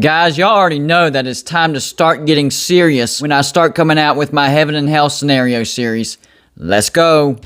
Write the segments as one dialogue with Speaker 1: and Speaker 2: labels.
Speaker 1: Guys, y'all already know that it's time to start getting serious when I start coming out with my Heaven and Hell Scenario series. Let's go!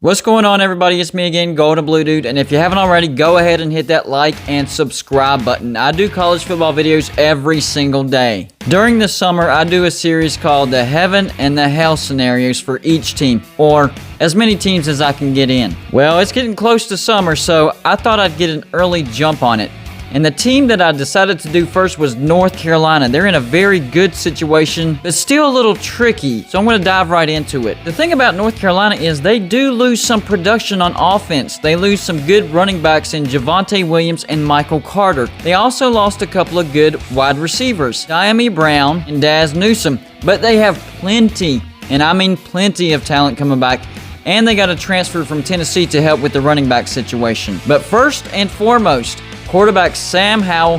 Speaker 1: What's going on, everybody? It's me again, Golden Blue Dude, and if you haven't already, go ahead and hit that like and subscribe button. I do college football videos every single day. During the summer, I do a series called the Heaven and the Hell Scenarios for each team, or as many teams as I can get in. Well, it's getting close to summer, so I thought I'd get an early jump on it. And the team that I decided to do first was North Carolina. They're in a very good situation, but still a little tricky, so I'm going to dive right into it. The thing about North Carolina is they do lose some production on offense. They lose some good running backs in Javonte Williams and Michael Carter. They also lost a couple of good wide receivers, Diami Brown and Daz Newsome, but they have plenty, and I mean plenty of talent coming back. And they got a transfer from Tennessee to help with the running back situation. But first and foremost, quarterback Sam Howell,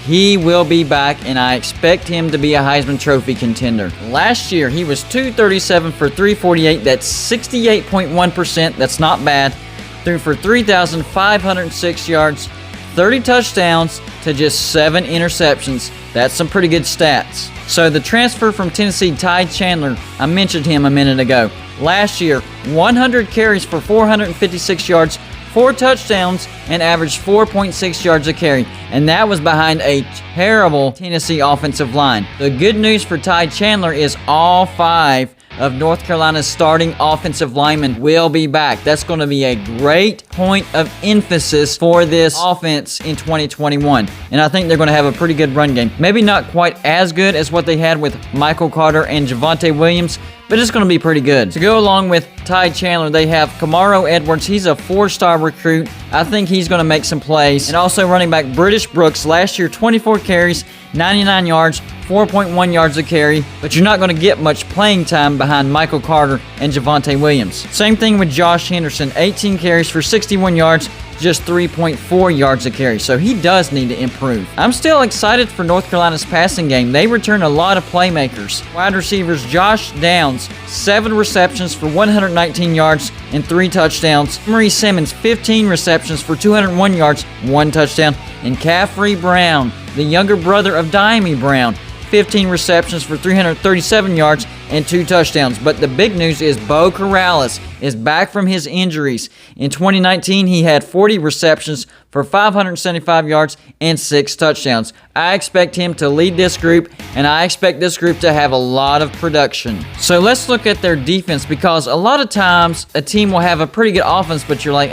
Speaker 1: he will be back, and I expect him to be a Heisman Trophy contender. Last year, he was 237 for 348. That's 68.1%. That's not bad. Threw for 3,506 yards, 30 touchdowns to just 7 interceptions. That's some pretty good stats. So the transfer from Tennessee, Ty Chandler, I mentioned him a minute ago. Last year, 100 carries for 456 yards, 4 touchdowns, and averaged 4.6 yards a carry. And that was behind a terrible Tennessee offensive line. The good news for Ty Chandler is all 5 of North Carolina's starting offensive linemen will be back. That's going to be a great point of emphasis for this offense in 2021. And I think they're going to have a pretty good run game. Maybe not quite as good as what they had with Michael Carter and Javonte Williams, but it's going to be pretty good. To go along with Ty Chandler, they have Kamaro Edwards. He's a 4-star recruit. I think he's going to make some plays. And also running back British Brooks. Last year, 24 carries, 99 yards, 4.1 yards a carry. But you're not going to get much playing time behind Michael Carter and Javonte Williams. Same thing with Josh Henderson. 18 carries for 61 yards, just 3.4 yards a carry. So he does need to improve. I'm still excited for North Carolina's passing game. They return a lot of playmakers. Wide receivers Josh Downs, 7 receptions for 119 yards and 3 touchdowns. Emery Simmons, 15 receptions for 201 yards, 1 touchdown. And Caffrey Brown, the younger brother of Diami Brown, 15 receptions for 337 yards and 2 touchdowns. But the big news is Bo Corrales is back from his injuries. In 2019, he had 40 receptions for 575 yards and 6 touchdowns. I expect him to lead this group, and I expect this group to have a lot of production. So let's look at their defense, because a lot of times a team will have a pretty good offense, but you're like,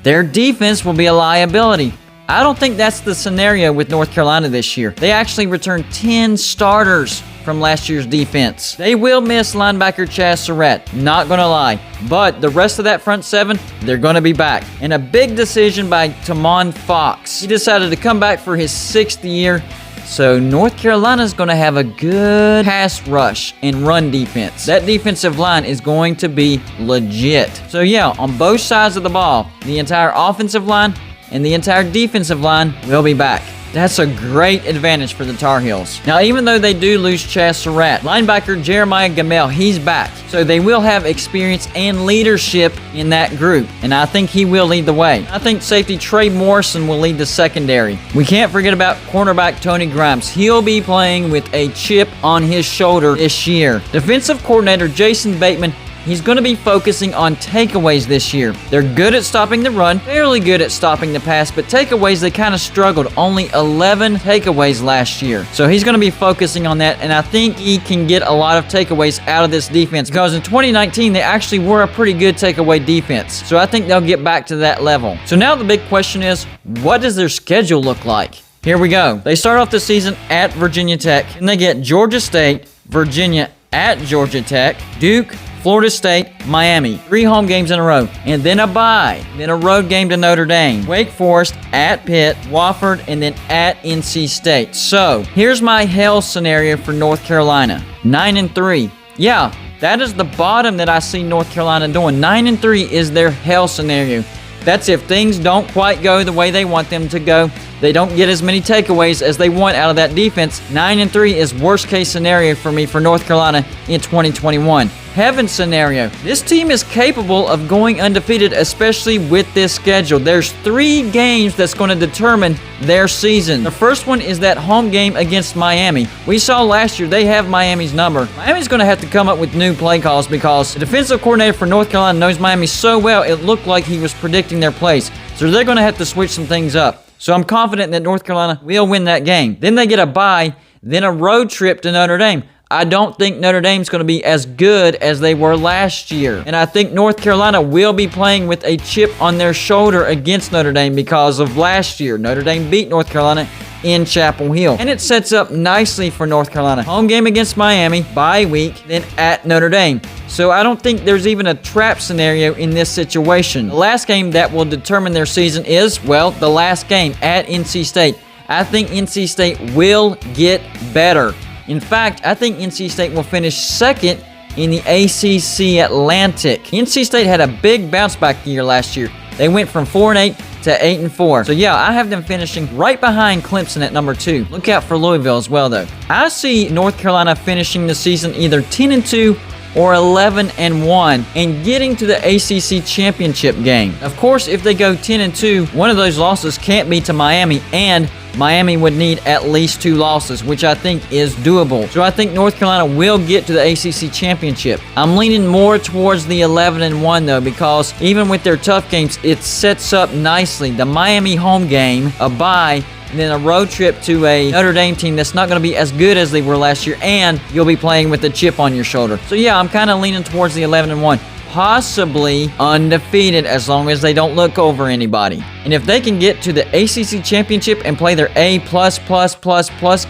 Speaker 1: their defense will be a liability. I don't think that's the scenario with North Carolina this year. They actually returned 10 starters from last year's defense. They will miss linebacker Chaz Surratt, not gonna lie. But the rest of that front 7, they're gonna be back. And a big decision by Tamon Fox. He decided to come back for his 6th year. So North Carolina's gonna have a good pass rush and run defense. That defensive line is going to be legit. So yeah, on both sides of the ball, the entire offensive line and the entire defensive line will be back. That's a great advantage for the Tar Heels. Now, even though they do lose Chaz Surratt, linebacker Jeremiah Gamel, he's back. So they will have experience and leadership in that group, and I think he will lead the way. I think safety Trey Morrison will lead the secondary. We can't forget about cornerback Tony Grimes. He'll be playing with a chip on his shoulder this year. Defensive coordinator Jason Bateman, he's going to be focusing on takeaways this year. They're good at stopping the run, fairly good at stopping the pass, but takeaways, they kind of struggled. Only 11 takeaways last year. So he's going to be focusing on that, and I think he can get a lot of takeaways out of this defense, because in 2019, they actually were a pretty good takeaway defense. So I think they'll get back to that level. So now the big question is, what does their schedule look like? Here we go. They start off the season at Virginia Tech, and they get Georgia State, Virginia at Georgia Tech, Duke, Florida State, Miami. 3 home games in a row. And then a bye. Then a road game to Notre Dame. Wake Forest, at Pitt, Wofford, and then at NC State. So, here's my hell scenario for North Carolina. 9-3. Yeah, that is the bottom that I see North Carolina doing. 9-3 is their hell scenario. That's if things don't quite go the way they want them to go. They don't get as many takeaways as they want out of that defense. 9-3 is worst case scenario for me for North Carolina in 2021. Heaven scenario. This team is capable of going undefeated, especially with this schedule. There's 3 games that's going to determine their season. The first one is that home game against Miami. We saw last year they have Miami's number. Miami's going to have to come up with new play calls because the defensive coordinator for North Carolina knows Miami so well, it looked like he was predicting their plays. So they're going to have to switch some things up. So I'm confident that North Carolina will win that game. Then they get a bye, then a road trip to Notre Dame. I don't think Notre Dame's going to be as good as they were last year. And I think North Carolina will be playing with a chip on their shoulder against Notre Dame because of last year. Notre Dame beat North Carolina in Chapel Hill. And it sets up nicely for North Carolina. Home game against Miami, bye week, then at Notre Dame. So I don't think there's even a trap scenario in this situation. The last game that will determine their season is, well, the last game at NC State. I think NC State will get better. In fact, I think NC State will finish second in the ACC Atlantic. NC State had a big bounce back year last year. They went from 4-8 to 8-4. So yeah, I have them finishing right behind Clemson at number 2. Look out for Louisville as well, though. I see North Carolina finishing the season either 10-2 or 11-1 and getting to the ACC championship game. Of course, if they go 10-2, one of those losses can't be to Miami, and Miami would need at least 2 losses, which I think is doable. So I think North Carolina will get to the ACC championship. I'm leaning more towards the 11-1 though, because even with their tough games, it sets up nicely. The Miami home game, a bye, and then a road trip to a Notre Dame team that's not going to be as good as they were last year, and you'll be playing with a chip on your shoulder. So yeah, I'm kind of leaning towards the 11-1. Possibly undefeated as long as they don't look over anybody. And if they can get to the ACC championship and play their A++++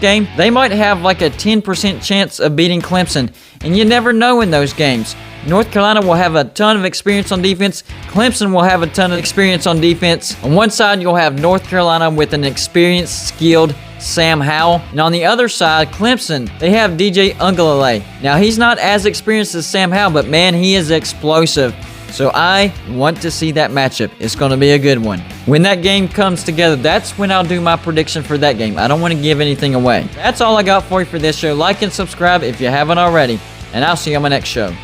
Speaker 1: game, they might have like a 10% chance of beating Clemson. And you never know in those games. North Carolina will have a ton of experience on defense. Clemson will have a ton of experience on defense. On one side, you'll have North Carolina with an experienced, skilled Sam Howell. And on the other side, Clemson, they have DJ Uiagalelei. Now, he's not as experienced as Sam Howell, but man, he is explosive. So I want to see that matchup. It's going to be a good one. When that game comes together, that's when I'll do my prediction for that game. I don't want to give anything away. That's all I got for you for this show. Like and subscribe if you haven't already. And I'll see you on my next show.